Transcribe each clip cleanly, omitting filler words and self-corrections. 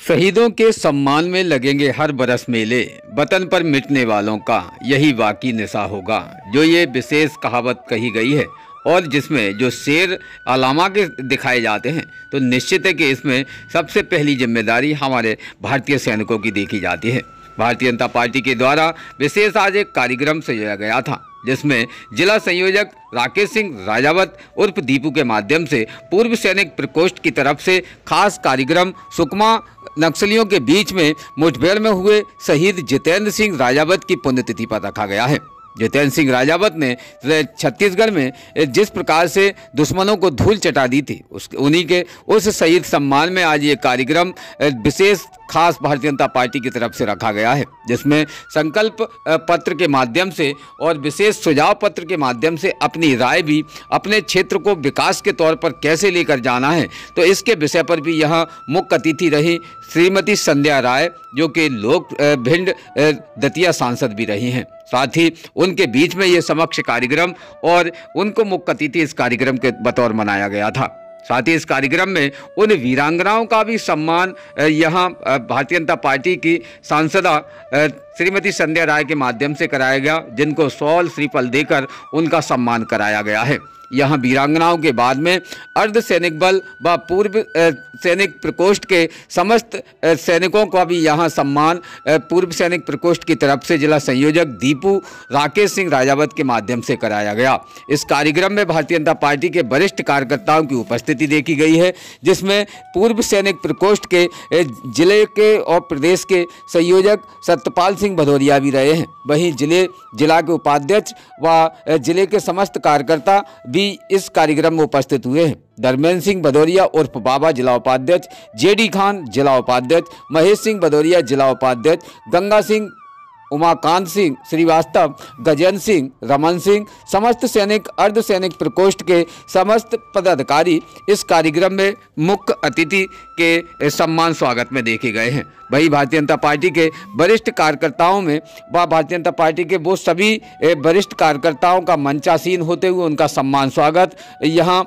शहीदों के सम्मान में लगेंगे हर बरस मेले, वतन पर मिटने वालों का यही वाकई निशा होगा। जो ये विशेष कहावत कही गई है और जिसमें जो शेर अलामा के दिखाए जाते हैं, तो निश्चित है कि इसमें सबसे पहली जिम्मेदारी हमारे भारतीय सैनिकों की देखी जाती है। भारतीय जनता पार्टी के द्वारा विशेष आज एक कार्यक्रम सजाया गया था, जिसमें जिला संयोजक राकेश सिंह राजावत उर्फ दीपू के माध्यम से पूर्व सैनिक प्रकोष्ठ की तरफ से खास कार्यक्रम सुकमा नक्सलियों के बीच में मुठभेड़ में हुए शहीद जितेंद्र सिंह राजावत की पुण्यतिथि पर रखा गया है। जितेंद्र सिंह राजावत ने छत्तीसगढ़ में जिस प्रकार से दुश्मनों को धूल चटा दी थी, उन्हीं के उस शहीद सम्मान में आज ये कार्यक्रम विशेष खास भारतीय जनता पार्टी की तरफ से रखा गया है, जिसमें संकल्प पत्र के माध्यम से और विशेष सुझाव पत्र के माध्यम से अपनी राय भी अपने क्षेत्र को विकास के तौर पर कैसे लेकर जाना है, तो इसके विषय पर भी यहाँ मुख्य अतिथि रही श्रीमती संध्या राय, जो कि लोक भिंड दतिया सांसद भी रही हैं। साथ ही उनके बीच में ये समक्ष कार्यक्रम और उनको मुख्य अतिथि इस कार्यक्रम के बतौर मनाया गया था। साथ ही इस कार्यक्रम में उन वीरांगनाओं का भी सम्मान यहाँ भारतीय जनता पार्टी की सांसदा श्रीमती संध्या राय के माध्यम से कराया गया, जिनको शॉल श्रीफल देकर उनका सम्मान कराया गया है। यहाँ वीरांगनाओं के बाद में अर्ध सैनिक बल व पूर्व सैनिक प्रकोष्ठ के समस्त सैनिकों का भी यहाँ सम्मान पूर्व सैनिक प्रकोष्ठ की तरफ से जिला संयोजक दीपू राकेश सिंह राजावत के माध्यम से कराया गया। इस कार्यक्रम में भारतीय जनता पार्टी के वरिष्ठ कार्यकर्ताओं की उपस्थिति देखी गई है, जिसमें पूर्व सैनिक प्रकोष्ठ के जिले के और प्रदेश के संयोजक सत्यपाल सिंह भदौरिया भी रहे हैं। वहीं जिला के उपाध्यक्ष व जिले के समस्त कार्यकर्ता भी इस कार्यक्रम में उपस्थित हुए हैं। धर्मेंद्र सिंह भदौरिया उर्फ बाबा जिला उपाध्यक्ष, जेडी खान जिला उपाध्यक्ष, महेश सिंह भदौरिया जिला उपाध्यक्ष, गंगा सिंह, उमाकांत सिंह श्रीवास्तव, गजेंद्र सिंह, रमन सिंह, समस्त सैनिक अर्ध सैनिक प्रकोष्ठ के समस्त पदाधिकारी इस कार्यक्रम में मुख्य अतिथि के सम्मान स्वागत में देखे गए हैं। वही भारतीय जनता पार्टी के वरिष्ठ कार्यकर्ताओं में व भारतीय जनता पार्टी के वो सभी वरिष्ठ कार्यकर्ताओं का मंचासीन होते हुए उनका सम्मान स्वागत यहाँ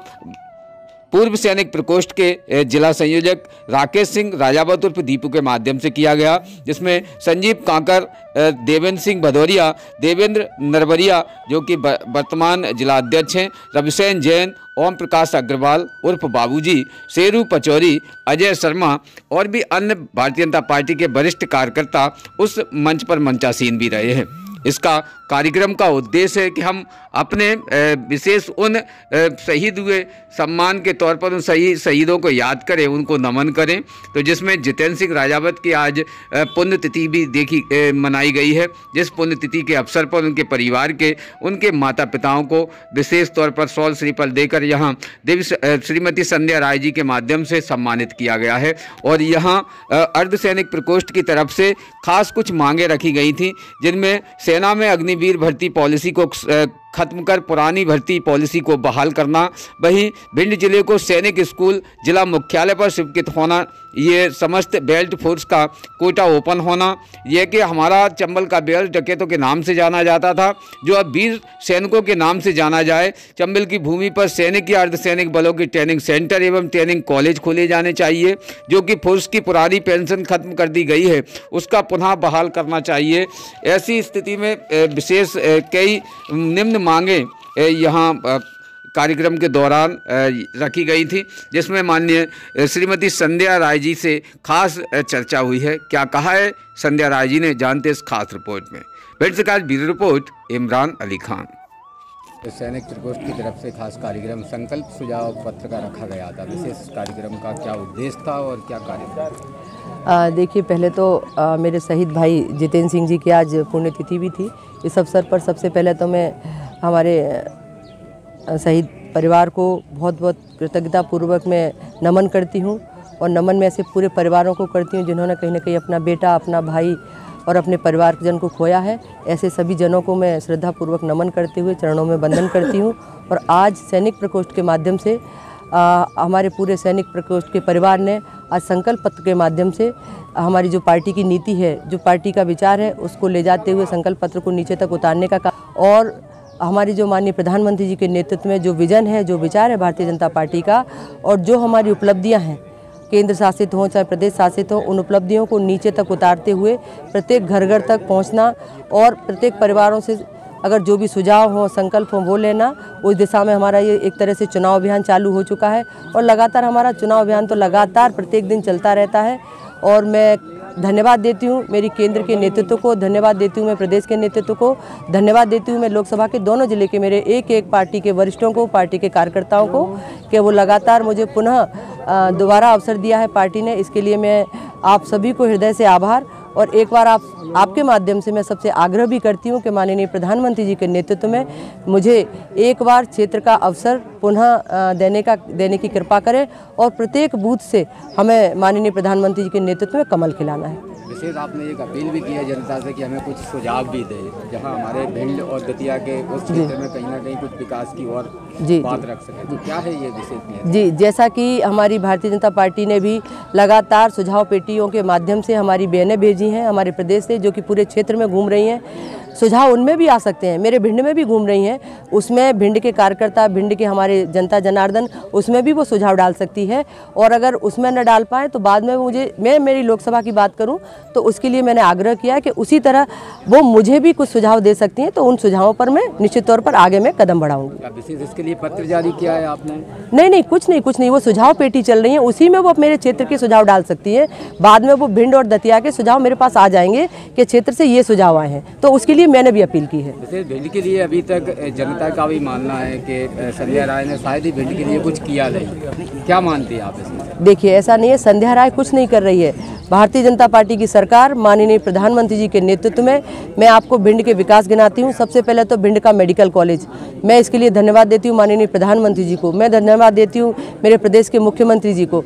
पूर्व सैनिक प्रकोष्ठ के जिला संयोजक राकेश सिंह राजावत उर्फ दीपू के माध्यम से किया गया, जिसमें संजीव कांकर, देवेंद्र सिंह भदौरिया, देवेंद्र नरवरिया जो कि वर्तमान जिला अध्यक्ष हैं, रविसेन जैन, ओम प्रकाश अग्रवाल उर्फ बाबूजी, शेरू पचौरी, अजय शर्मा और भी अन्य भारतीय जनता पार्टी के वरिष्ठ कार्यकर्ता उस मंच पर मंचासीन भी रहे हैं। इसका कार्यक्रम का उद्देश्य है कि हम अपने विशेष उन शहीद हुए सम्मान के तौर पर उन शहीदों को याद करें, उनको नमन करें। तो जिसमें जितेंद्र सिंह राजावत की आज पुण्यतिथि भी मनाई गई है, जिस पुण्यतिथि के अवसर पर उनके परिवार के उनके माता पिताओं को विशेष तौर पर शॉल श्रीफल देकर यहाँ श्रीमती संध्या राय जी के माध्यम से सम्मानित किया गया है। और यहाँ अर्ध सैनिक प्रकोष्ठ की तरफ से खास कुछ मांगे रखी गई थी, जिनमें सेना में अग्निवीर भर्ती पॉलिसी को खत्म कर पुरानी भर्ती पॉलिसी को बहाल करना, वहीं भिंड जिले को सैनिक स्कूल जिला मुख्यालय पर स्वीकृत होना, ये समस्त बेल्ट फोर्स का कोटा ओपन होना, यह कि हमारा चंबल का बेल्ट डकैतों के नाम से जाना जाता था, जो अब वीर सैनिकों के नाम से जाना जाए। चंबल की भूमि पर सैनिक या अर्धसैनिक बलों की ट्रेनिंग सेंटर एवं ट्रेनिंग कॉलेज खोले जाने चाहिए। जो कि फोर्स की पुरानी पेंशन खत्म कर दी गई है, उसका पुनः बहाल करना चाहिए। ऐसी स्थिति में विशेष कई निम्न मांगे यहाँ कार्यक्रम के दौरान रखी गई थी, जिसमें माननीय श्रीमती संध्या राय जी से खास चर्चा हुई है। क्या कहा है संध्या राय जी ने, जानते इस खास रिपोर्ट में। भिंड से खास ब्यूरो रिपोर्ट इमरान अली खान। सैनिक प्रकोष्ठ की तरफ से खास कार्यक्रम संकल्प सुझाव पत्र का रखा गया था। विशेष कार्यक्रम का क्या उद्देश्य था और क्या कार्यक्रम? देखिए, पहले तो मेरे शहीद भाई जितेंद्र सिंह जी की आज पुण्यतिथि भी थी। इस अवसर पर सबसे पहले तो मैं हमारे शहीद परिवार को बहुत बहुत कृतज्ञतापूर्वक मैं नमन करती हूँ, और नमन में ऐसे पूरे परिवारों को करती हूँ जिन्होंने कहीं ना कहीं अपना बेटा, अपना भाई और अपने परिवार जन को खोया है। ऐसे सभी जनों को मैं श्रद्धापूर्वक नमन करते हुए चरणों में वंदन करती हूँ। और आज सैनिक प्रकोष्ठ के माध्यम से हमारे पूरे सैनिक प्रकोष्ठ के परिवार ने आज संकल्प पत्र के माध्यम से हमारी जो पार्टी की नीति है, जो पार्टी का विचार है, उसको ले जाते हुए संकल्प पत्र को नीचे तक उतारने का और हमारी जो माननीय प्रधानमंत्री जी के नेतृत्व में जो विजन है, जो विचार है भारतीय जनता पार्टी का, और जो हमारी उपलब्धियां हैं केंद्र शासित हों चाहे प्रदेश शासित हों, उन उपलब्धियों को नीचे तक उतारते हुए प्रत्येक घर घर तक पहुंचना और प्रत्येक परिवारों से अगर जो भी सुझाव हो, संकल्प हो, वो लेना। उस दिशा में हमारा ये एक तरह से चुनाव अभियान चालू हो चुका है और लगातार हमारा चुनाव अभियान तो लगातार प्रत्येक दिन चलता रहता है। और मैं धन्यवाद देती हूँ मेरी केंद्र के नेतृत्व को, धन्यवाद देती हूँ मैं प्रदेश के नेतृत्व को, धन्यवाद देती हूँ मैं लोकसभा के दोनों जिले के मेरे एक एक पार्टी के वरिष्ठों को, पार्टी के कार्यकर्ताओं को कि वो लगातार मुझे पुनः दोबारा अवसर दिया है पार्टी ने। इसके लिए मैं आप सभी को हृदय से आभार। और एक बार आपके माध्यम से मैं सबसे आग्रह भी करती हूँ कि माननीय प्रधानमंत्री जी के नेतृत्व में मुझे एक बार क्षेत्र का अवसर पुनः देने की कृपा करें और प्रत्येक बूथ से हमें माननीय प्रधानमंत्री जी के नेतृत्व में कमल खिलाना है। विशेष आपने एक अपील भी की है जनता से कि हमें कुछ सुझाव भी दे, जहां हमारे भिंड और दतिया के उस क्षेत्र में कहीं ना कहीं कुछ विकास की और बात रख सके। तो क्या है ये विशेष? जी, जैसा कि हमारी भारतीय जनता पार्टी ने भी लगातार सुझाव पेटियों के माध्यम से हमारी बहनें भेजी हैं हमारे प्रदेश से, जो कि पूरे क्षेत्र में घूम रही हैं। सुझाव उनमें भी आ सकते हैं, मेरे भिंड में भी घूम रही हैं, उसमें भिंड के कार्यकर्ता, भिंड के हमारे जनता जनार्दन, उसमें भी वो सुझाव डाल सकती है। और अगर उसमें न डाल पाए तो बाद में मैं मेरी लोकसभा की बात करूं तो उसके लिए मैंने आग्रह किया कि उसी तरह वो मुझे भी कुछ सुझाव दे सकती हैं, तो उन सुझावों पर मैं निश्चित तौर पर आगे मैं कदम बढ़ाऊंगी। विशेष इसके लिए पत्र जारी किया है आपने? नहीं, कुछ नहीं, वो सुझाव पेटी चल रही है, उसी में वो मेरे क्षेत्र के सुझाव डाल सकती है। बाद में वो भिंड और दतिया के सुझाव मेरे पास आ जाएंगे कि क्षेत्र से ये सुझाव आए हैं, तो उसके लिए मैंने भी अपील की है। वैसे भिंड के लिए अभी तक जनता का भी मानना है कि संध्या राय ने शायद ही भिंड के लिए कुछ किया नहीं, क्या मानती हैं आप इसमें? देखिए, ऐसा नहीं है, संध्या राय कुछ नहीं कर रही है। भारतीय जनता पार्टी की सरकार माननीय प्रधानमंत्री जी के नेतृत्व में मैं आपको भिंड के विकास गिनाती हूँ। सबसे पहले तो भिंड का मेडिकल कॉलेज, मैं इसके लिए धन्यवाद देती हूँ माननीय प्रधानमंत्री जी को, मैं धन्यवाद देती हूँ मेरे प्रदेश के मुख्यमंत्री जी को।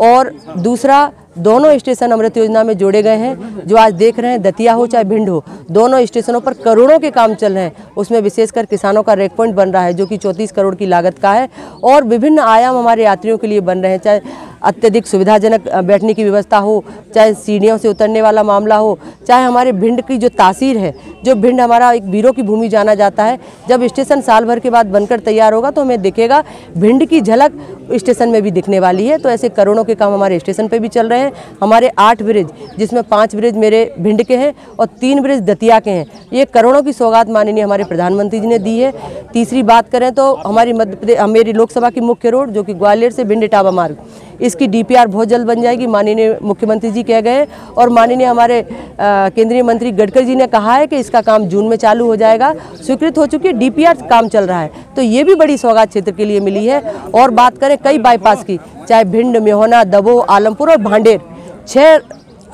और दूसरा, दोनों स्टेशन अमृत योजना में जोड़े गए हैं, जो आज देख रहे हैं दतिया हो चाहे भिंड हो, दोनों स्टेशनों पर करोड़ों के काम चल रहे हैं। उसमें विशेषकर किसानों का रेक पॉइंट बन रहा है जो कि 34 करोड़ की लागत का है, और विभिन्न आयाम हमारे यात्रियों के लिए बन रहे हैं, चाहे अत्यधिक सुविधाजनक बैठने की व्यवस्था हो, चाहे सीढ़ियों से उतरने वाला मामला हो, चाहे हमारे भिंड की जो तासीर है, जो भिंड हमारा एक वीरों की भूमि जाना जाता है। जब स्टेशन साल भर के बाद बनकर तैयार होगा तो हमें दिखेगा भिंड की झलक स्टेशन में भी दिखने वाली है। तो ऐसे करोड़ों के काम हमारे स्टेशन पे भी चल रहे हैं। हमारे 8 ब्रिज, जिसमें 5 ब्रिज मेरे भिंड के हैं और 3 ब्रिज दतिया के हैं, ये करोड़ों की सौगात माननीय हमारे प्रधानमंत्री जी ने दी है। तीसरी बात करें तो हमारी मध्य प्रदेश, मेरी लोकसभा की मुख्य रोड जो कि ग्वालियर से भिंड इटावा मार्ग, इसकी DPR बहुत जल्द बन जाएगी, माननीय मुख्यमंत्री जी कह गए। और माननीय हमारे केंद्रीय मंत्री गडकरी जी ने कहा है कि इसका काम जून में चालू हो जाएगा, स्वीकृत हो चुकी है, DPR काम चल रहा है, तो ये भी बड़ी सौगात क्षेत्र के लिए मिली है। और बात करें कई बाईपास की, चाहे भिंड, मेहोना, दबोह, आलमपुर और भांडेर, 6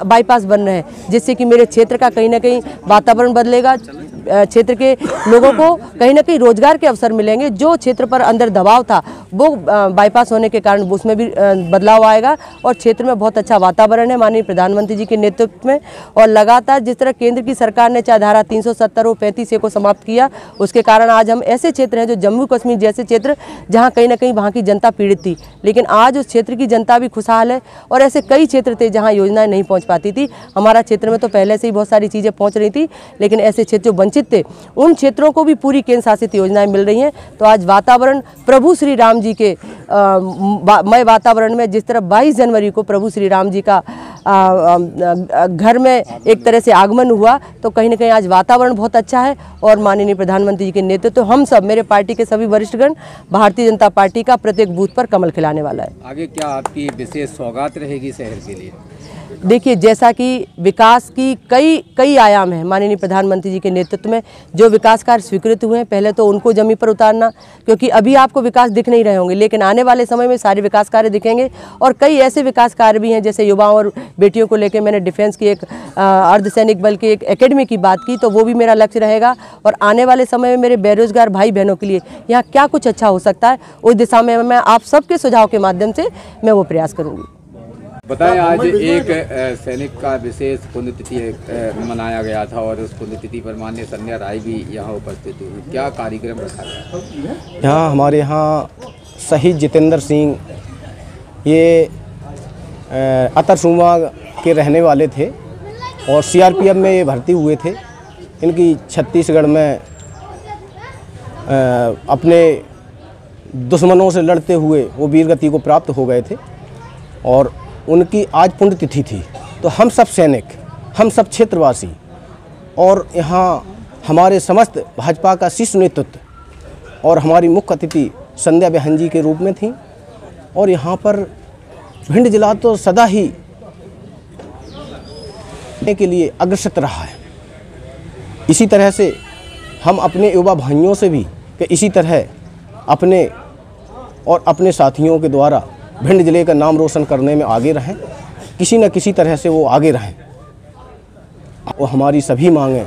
बाईपास बन रहे हैं, जिससे कि मेरे क्षेत्र का कहीं ना कहीं वातावरण बदलेगा, क्षेत्र के लोगों को कहीं ना कहीं रोजगार के अवसर मिलेंगे। जो क्षेत्र पर अंदर दबाव था वो बाईपास होने के कारण उसमें भी बदलाव आएगा और क्षेत्र में बहुत अच्छा वातावरण है माननीय प्रधानमंत्री जी के नेतृत्व में। और लगातार जिस तरह केंद्र की सरकार ने चाहे धारा 370 और 35A को समाप्त किया, उसके कारण आज हम ऐसे क्षेत्र हैं जो जम्मू कश्मीर जैसे क्षेत्र जहाँ कहीं ना कहीं वहाँ की जनता पीड़ित थी, लेकिन आज उस क्षेत्र की जनता भी खुशहाल है। और ऐसे कई क्षेत्र थे जहाँ योजनाएं नहीं पहुँच पाती थी। हमारा क्षेत्र में तो पहले से ही बहुत सारी चीज़ें पहुँच रही थी, लेकिन ऐसे क्षेत्र जो वंचित थे उन क्षेत्रों को भी पूरी केंद्र शासित योजनाएं मिल रही हैं। तो आज वातावरण प्रभु श्री राम जी के मय वातावरण में, जिस तरह 22 जनवरी को प्रभु श्री राम जी का घर में एक तरह से आगमन हुआ, तो कहीं ना कहीं आज वातावरण बहुत अच्छा है। और माननीय प्रधानमंत्री जी के नेतृत्व हम सब, मेरे पार्टी के सभी वरिष्ठगण, भारतीय जनता पार्टी का प्रत्येक बूथ पर कमल खिलाने वाला है। आगे क्या आपकी विशेष सौगात रहेगी शहर के लिए? देखिए, जैसा कि विकास की कई आयाम हैं माननीय प्रधानमंत्री जी के नेतृत्व में, जो विकास कार्य स्वीकृत हुए हैं पहले तो उनको जमीन पर उतारना, क्योंकि अभी आपको विकास दिख नहीं रहे होंगे, लेकिन आने वाले समय में सारे विकास कार्य दिखेंगे। और कई ऐसे विकास कार्य भी हैं, जैसे युवाओं और बेटियों को लेकर मैंने डिफेंस की एक अर्धसैनिक बल की एक एकेडमी की बात की, तो वो भी मेरा लक्ष्य रहेगा। और आने वाले समय में मेरे बेरोजगार भाई बहनों के लिए यहाँ क्या कुछ अच्छा हो सकता है, उस दिशा में मैं आप सबके सुझाव के माध्यम से मैं वो प्रयास करूँगी। बताएं, आज एक सैनिक का विशेष पुण्यतिथि मनाया गया था और उस पुण्यतिथि पर माननीय संध्या राय भी यहाँ उपस्थित हुई, क्या कार्यक्रम रखा गया? यहाँ हमारे यहाँ शहीद जितेंद्र सिंह, ये अतरसुमा के रहने वाले थे और CRPF में ये भर्ती हुए थे। इनकी छत्तीसगढ़ में अपने दुश्मनों से लड़ते हुए वो वीरगति को प्राप्त हो गए थे। और उनकी आज पुण्यतिथि थी। तो हम सब सैनिक, हम सब क्षेत्रवासी और यहाँ हमारे समस्त भाजपा का शीर्ष नेतृत्व और हमारी मुख्य अतिथि संध्या बहन जी के रूप में थी। और यहाँ पर भिंड जिला तो सदा ही के लिए अग्रसर रहा है। इसी तरह से हम अपने युवा भाइयों से भी कि इसी तरह अपने और अपने साथियों के द्वारा भिंड जिले का नाम रोशन करने में आगे रहें, किसी न किसी तरह से वो आगे रहें। वो हमारी सभी मांगें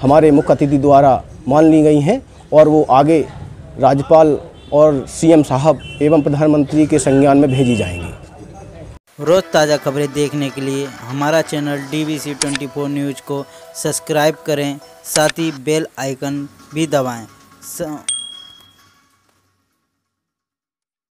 हमारे मुख्य अतिथि द्वारा मान ली गई हैं और वो आगे राज्यपाल और सीएम साहब एवं प्रधानमंत्री के संज्ञान में भेजी जाएंगी। रोज़ ताज़ा खबरें देखने के लिए हमारा चैनल DVC 24 न्यूज़ को सब्सक्राइब करें, साथ ही बेल आइकन भी दबाएं।